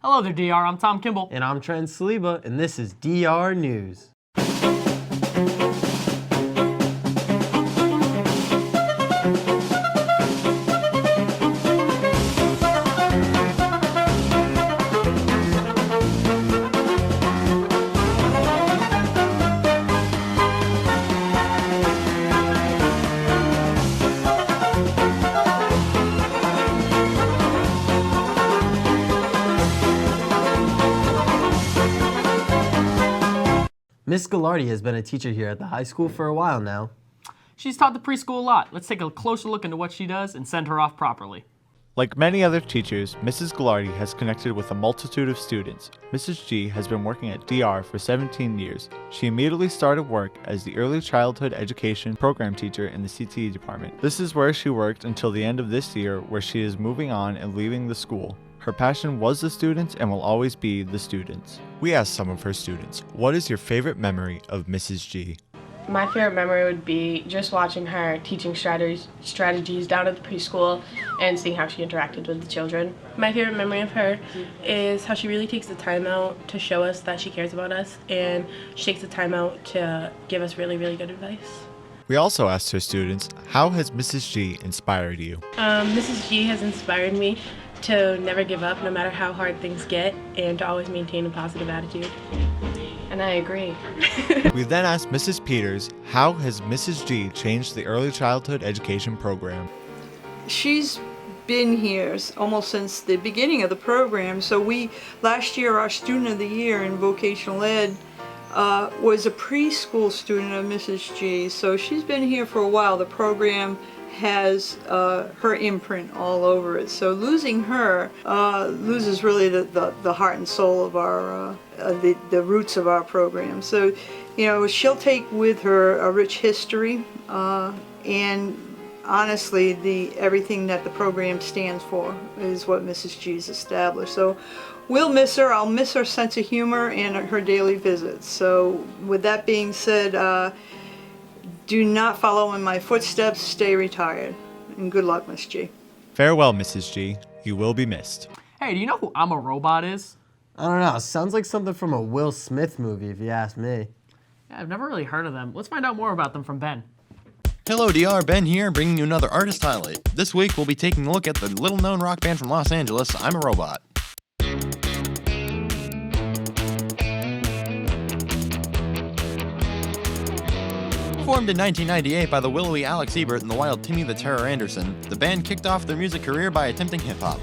Hello there, DR. I'm Tom Kimball. And I'm Trent Saliba, and this is DR News. Miss Gilardi has been a teacher here at the high school for a while now. She's taught the preschool a lot. Let's take a closer look into what she does and send her off properly. Like many other teachers, Mrs. Gilardi has connected with a multitude of students. Mrs. G has been working at DR for 17 years. She immediately started work as the Early Childhood Education Program Teacher in the CTE department. This is where she worked until the end of this year, where she is moving on and leaving the school. Her passion was the students and will always be the students. We asked some of her students, what is your favorite memory of Mrs. G? My favorite memory would be just watching her teaching strategies down at the preschool and seeing how she interacted with the children. My favorite memory of her is how she really takes the time out to show us that she cares about us, and she takes the time out to give us really, really good advice. We also asked her students, how has Mrs. G inspired you? Mrs. G has inspired me to never give up no matter how hard things get, and to always maintain a positive attitude. And I agree. We then asked Mrs. Peters, how has Mrs. G changed the early childhood education program? She's been here almost since the beginning of the program. So last year, our student of the year in vocational ed was a preschool student of Mrs. G. So she's been here for a while. The program has her imprint all over it. So losing her loses really the heart and soul of our the roots of our program. So, you know, she'll take with her a rich history and honestly everything that the program stands for is what Mrs. G's established. So we'll miss her. I'll miss her sense of humor and her daily visits. So with that being said, do not follow in my footsteps, stay retired, and good luck, Miss G. Farewell, Mrs. G. You will be missed. Hey, do you know who I'm a Robot is? I don't know, sounds like something from a Will Smith movie if you ask me. Yeah, I've never really heard of them. Let's find out more about them from Ben. Hello DR, Ben here, bringing you another artist highlight. This week we'll be taking a look at the little-known rock band from Los Angeles, I'm a Robot. Formed in 1998 by the willowy Alex Ebert and the wild Timmy the Terror Anderson, the band kicked off their music career by attempting hip-hop.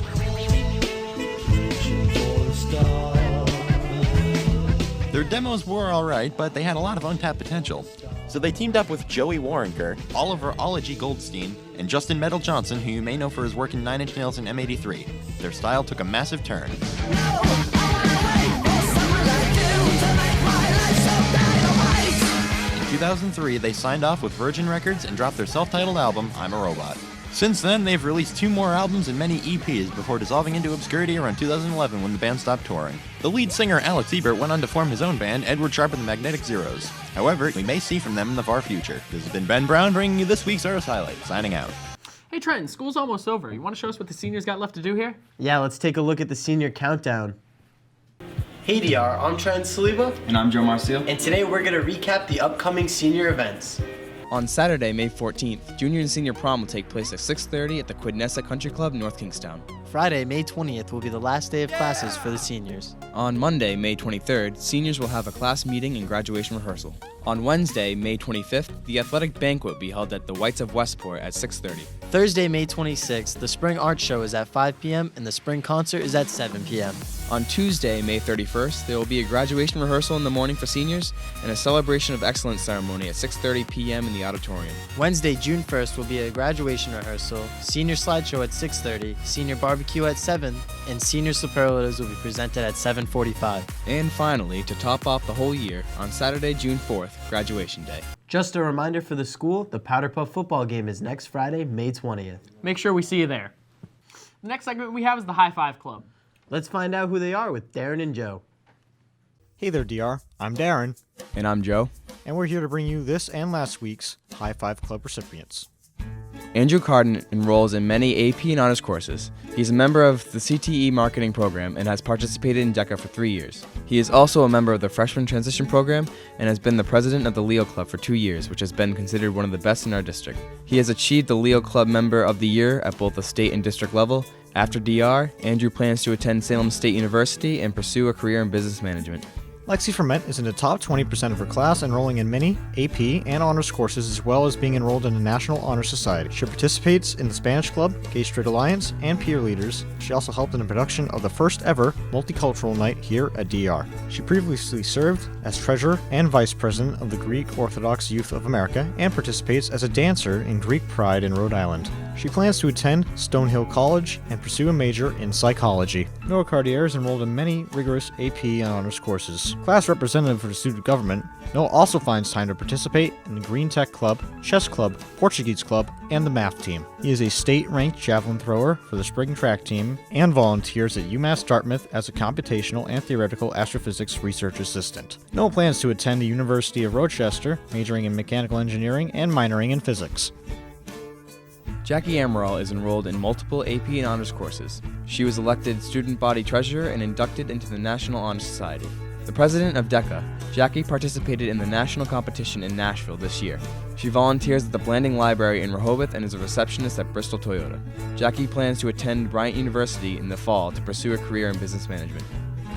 Their demos were alright, but they had a lot of untapped potential. So they teamed up with Joey Waronker, Oliver Ology Goldstein, and Justin Metal Johnson, who you may know for his work in Nine Inch Nails and M83. Their style took a massive turn. In 2003, they signed off with Virgin Records and dropped their self-titled album, I'm a Robot. Since then, they've released 2 more albums and many EPs before dissolving into obscurity around 2011 when the band stopped touring. The lead singer, Alex Ebert, went on to form his own band, Edward Sharp and the Magnetic Zeros. However, we may see from them in the far future. This has been Ben Brown bringing you this week's Artist Highlight, signing out. Hey Trenton, school's almost over. You want to show us what the seniors got left to do here? Yeah, let's take a look at the senior countdown. Hey DR, I'm Trent Saliba. And I'm Joe Marcio. And today we're going to recap the upcoming senior events. On Saturday, May 14th, junior and senior prom will take place at 6:30 at the Quidnessa Country Club, North Kingstown. Friday, May 20th will be the last day of classes for the seniors. On Monday, May 23rd, seniors will have a class meeting and graduation rehearsal. On Wednesday, May 25th, the athletic banquet will be held at the Whites of Westport at 6:30. Thursday, May 26th, the spring art show is at 5 p.m. and the spring concert is at 7 p.m. On Tuesday, May 31st, there will be a graduation rehearsal in the morning for seniors and a celebration of excellence ceremony at 6:30 p.m. in the auditorium. Wednesday, June 1st will be a graduation rehearsal, senior slideshow at 6:30, senior barbecue at 7, and senior superlatives will be presented at 7:45. And finally, to top off the whole year, on Saturday, June 4th, graduation day. Just a reminder for the school, the Powder Puff football game is next Friday, May 20th. Make sure we see you there. The next segment we have is the High Five Club. Let's find out who they are with Darren and Joe. Hey there, DR. I'm Darren, And I'm Joe. and we're here to bring you this and last week's High Five Club recipients. Andrew Carden enrolls in many AP and honors courses. He's a member of the CTE marketing program and has participated in DECA for 3 years. He is also a member of the freshman transition program and has been the president of the Leo Club for 2 years, which has been considered one of the best in our district. He has achieved the Leo Club Member of the Year at both the state and district level. After DR, Andrew plans to attend Salem State University and pursue a career in business management. Lexi Ferment is in the top 20% of her class, enrolling in many AP and honors courses, as well as being enrolled in the National Honor Society. She participates in the Spanish Club, Gay Straight Alliance, and Peer Leaders. She also helped in the production of the first ever multicultural night here at DR. She previously served as treasurer and vice president of the Greek Orthodox Youth of America and participates as a dancer in Greek Pride in Rhode Island. She plans to attend Stonehill College and pursue a major in psychology. Noah Cartier is enrolled in many rigorous AP and honors courses. Class representative for the student government, Noah also finds time to participate in the Green Tech Club, Chess Club, Portuguese Club, and the Math Team. He is a state-ranked javelin thrower for the spring track team and volunteers at UMass Dartmouth as a computational and theoretical astrophysics research assistant. Noah plans to attend the University of Rochester, majoring in mechanical engineering and minoring in physics. Jackie Amaral is enrolled in multiple AP and honors courses. She was elected student body treasurer and inducted into the National Honor Society. The president of DECA, Jackie participated in the national competition in Nashville this year. She volunteers at the Blanding Library in Rehoboth and is a receptionist at Bristol Toyota. Jackie plans to attend Bryant University in the fall to pursue a career in business management.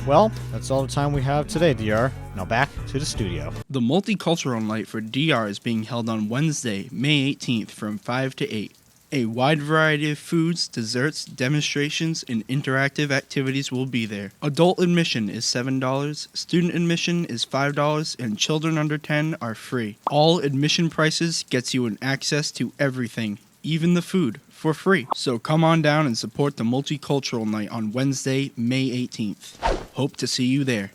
Well, that's all the time we have today, DR. Now back to the studio. The Multicultural Night for DR is being held on Wednesday, May 18th from 5 to 8. A wide variety of foods, desserts, demonstrations, and interactive activities will be there. Adult admission is $7, student admission is $5, and children under 10 are free. All admission prices gets you an access to everything, even the food, for free. So come on down and support the Multicultural Night on Wednesday, May 18th. Hope to see you there.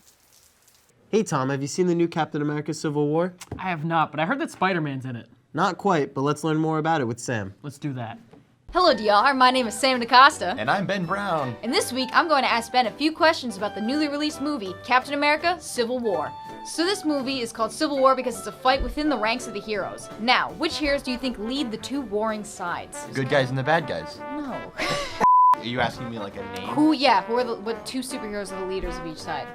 Hey Tom, have you seen the new Captain America Civil War? I have not, but I heard that Spider-Man's in it. Not quite, but let's learn more about it with Sam. Let's do that. Hello, DR. My name is Sam DaCosta. And I'm Ben Brown. And this week, I'm going to ask Ben a few questions about the newly released movie, Captain America Civil War. So this movie is called Civil War because it's a fight within the ranks of the heroes. Now, which heroes do you think lead the two warring sides? The good guys and the bad guys. No. Are you asking me like a name? Who are what two superheroes are the leaders of each side?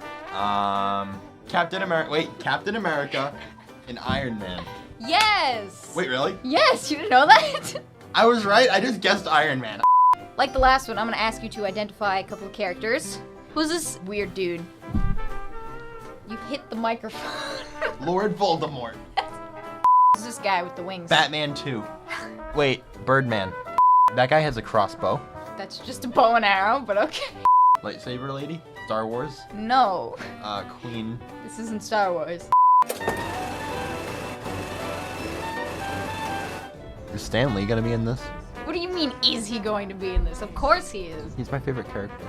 Captain America and Iron Man. Yes! Wait, really? Yes, you didn't know that? I was right, I just guessed Iron Man. Like the last one, I'm gonna ask you to identify a couple of characters. Who's this weird dude? You hit the microphone. Lord Voldemort. Who's this guy with the wings? Batman 2. Wait, Birdman. That guy has a crossbow. That's just a bow and arrow, but okay. Lightsaber lady? Star Wars? No. Queen. This isn't Star Wars. Is Stan Lee gonna be in this? What do you mean, is he going to be in this? Of course he is. He's my favorite character.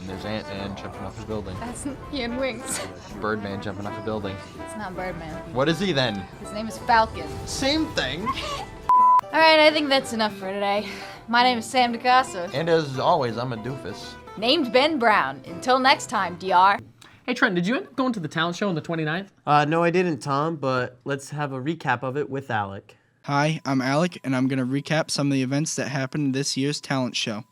And there's Ant-Man jumping off a building. That's he in wings. Birdman jumping off a building. It's not Birdman. What is he then? His name is Falcon. Same thing. Alright, I think that's enough for today. My name is Sam DaCosta. And as always, I'm a doofus. Named Ben Brown. Until next time, DR. Hey Trent, did you end up going to the talent show on the 29th? No, I didn't, Tom, but let's have a recap of it with Alec. Hi, I'm Alec, and I'm going to recap some of the events that happened in this year's talent show.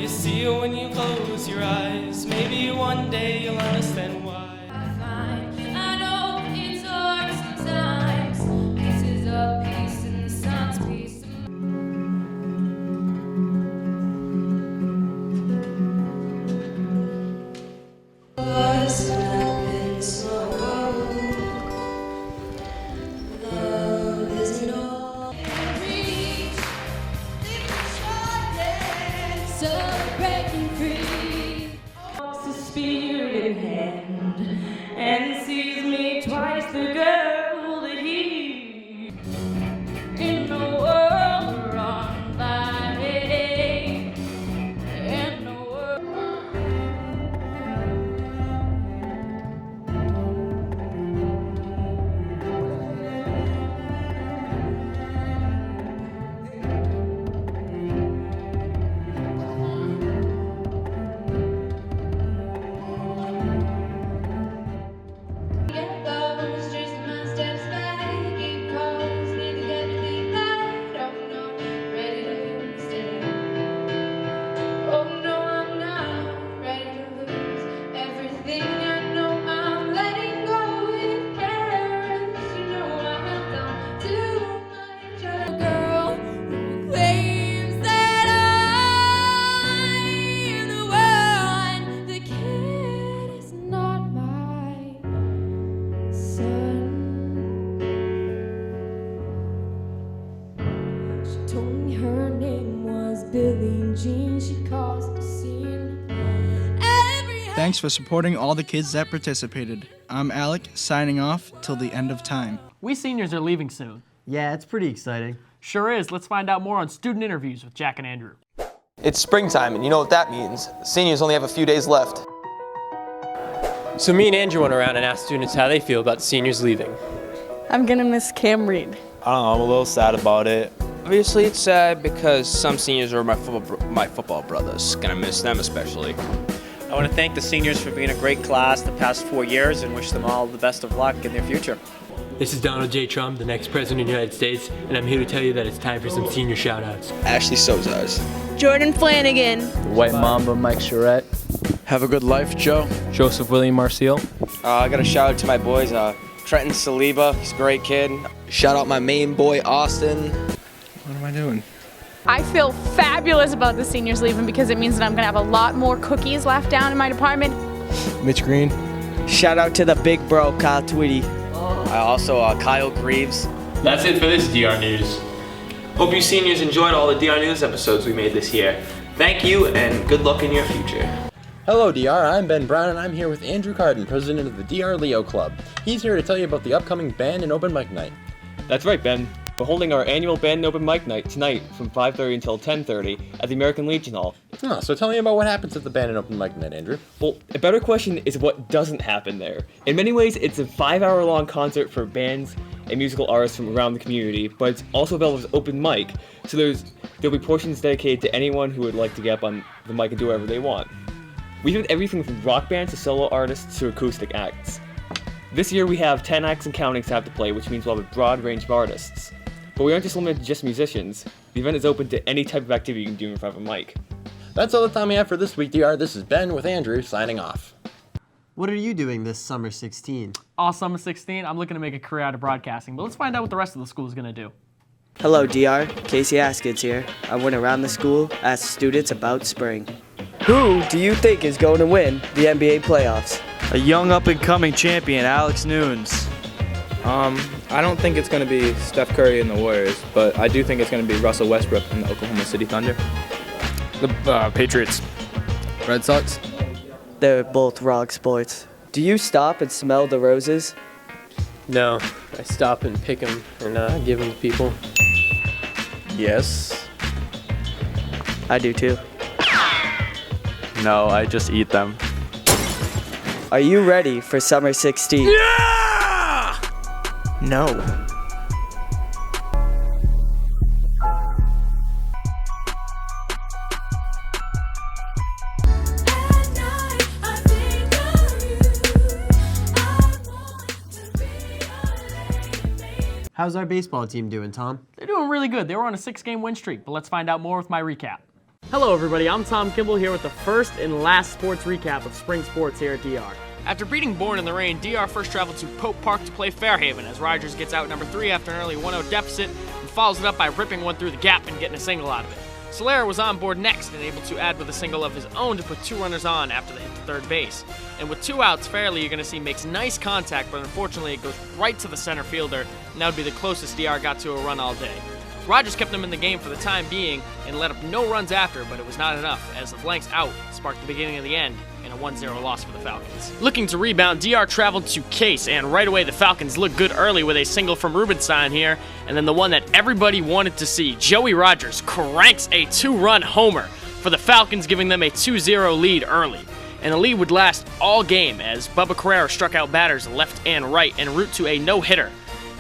See you when you close your eyes. Maybe one day you'll understand why. I know it's hard sometimes. Pieces of peace in the sun's peace. Love isn't all. Thanks for supporting all the kids that participated. I'm Alec, signing off till the end of time. We seniors are leaving soon. Yeah, it's pretty exciting. Sure is. Let's find out more on student interviews with Jack and Andrew. It's springtime, and you know what that means. Seniors only have a few days left. So me and Andrew went around and asked students how they feel about the seniors leaving. I'm gonna miss Cam Reed. I don't know, I'm a little sad about it. Obviously it's sad because some seniors are my football brothers. Gonna miss them especially. I want to thank the seniors for being a great class the past 4 years and wish them all the best of luck in their future. This is Donald J. Trump, the next president of the United States, and I'm here to tell you that it's time for some senior shout-outs. Ashley Sozars. Jordan Flanagan. White Mamba Mike Charette. Have a good life, Joe. Joseph William Marcial. I got a shout out to my boys, Trenton Saliba, he's a great kid. Shout out my main boy, Austin. What am I doing? I feel fabulous about the seniors leaving because it means that I'm gonna have a lot more cookies left down in my department. Mitch Green. Shout out to the big bro, Kyle Tweedy. Also, Kyle Greaves. That's it for this DR News. Hope you seniors enjoyed all the DR News episodes we made this year. Thank you, and good luck in your future. Hello DR, I'm Ben Brown and I'm here with Andrew Carden, president of the DR Leo Club. He's here to tell you about the upcoming band and open mic night. That's right, Ben. We're holding our annual band and open mic night tonight from 5:30 until 10:30 at the American Legion Hall. So tell me about what happens at the band and open mic night, Andrew. Well, a better question is what doesn't happen there. In many ways, it's a 5-hour-long concert for bands and musical artists from around the community, but it's also available as open mic, so there'll be portions dedicated to anyone who would like to get up on the mic and do whatever they want. We have everything from rock bands to solo artists to acoustic acts. This year we have 10 acts and counting to have to play, which means we'll have a broad range of artists. But we aren't just limited to just musicians. The event is open to any type of activity you can do in front of a mic. That's all the time we have for this week, DR. This is Ben with Andrew, signing off. What are you doing this summer 16? All summer 16, I'm looking to make a career out of broadcasting, but let's find out what the rest of the school is going to do. Hello, DR. Casey Askins here. I went around the school, asked students about spring. Who do you think is going to win the NBA playoffs? A young up-and-coming champion, Alex Nunes. I don't think it's going to be Steph Curry and the Warriors, but I do think it's going to be Russell Westbrook and the Oklahoma City Thunder. The Patriots. Red Sox. They're both wrong sports. Do you stop and smell the roses? No, I stop and pick them and give them to people. Yes. I do too. No, I just eat them. Are you ready for summer 16? Yeah! No. How's our baseball team doing, Tom? They're doing really good. They were on a 6-game win streak, but let's find out more with my recap. Hello everybody, I'm Tom Kimball here with the first and last sports recap of spring sports here at DR. After beating Bourne in the rain, DR first traveled to Pope Park to play Fairhaven as Rogers gets out number 3 after an early 1-0 deficit and follows it up by ripping one through the gap and getting a single out of it. Solera was on board next and able to add with a single of his own to put 2 runners on after they hit the third base. And with 2 outs, Fairley, you're going to see, makes nice contact, but unfortunately it goes right to the center fielder, and that would be the closest DR got to a run all day. Rogers kept them in the game for the time being and let up no runs after, but it was not enough as the blanks out sparked the beginning of the end in a 1-0 loss for the Falcons. Looking to rebound, DR traveled to Case, and right away the Falcons looked good early with a single from Rubenstein here, and then the one that everybody wanted to see, Joey Rogers cranks a 2-run homer for the Falcons, giving them a 2-0 lead early. And the lead would last all game as Bubba Carrera struck out batters left and right en route to a no-hitter.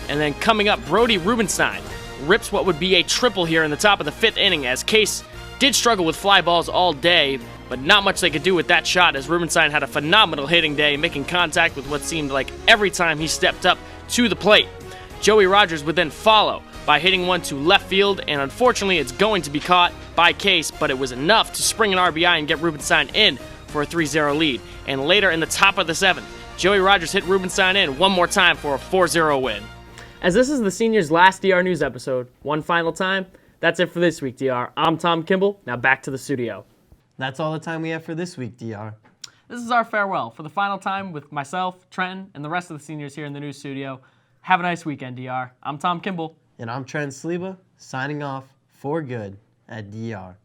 And then coming up, Brody Rubenstein rips what would be a triple here in the top of the 5th inning as Case did struggle with fly balls all day, but not much they could do with that shot as Rubenstein had a phenomenal hitting day, making contact with what seemed like every time he stepped up to the plate. Joey Rogers would then follow by hitting one to left field, and unfortunately it's going to be caught by Case, but it was enough to spring an RBI and get Rubenstein in for a 3-0 lead. And later in the top of the 7th, Joey Rogers hit Rubenstein in one more time for a 4-0 win. As this is the seniors' last DR News episode, one final time, that's it for this week, DR. I'm Tom Kimball. Now back to the studio. That's all the time we have for this week, DR. This is our farewell for the final time with myself, Trenton, and the rest of the seniors here in the news studio. Have a nice weekend, DR. I'm Tom Kimball. And I'm Trent Sliba, signing off for good at DR.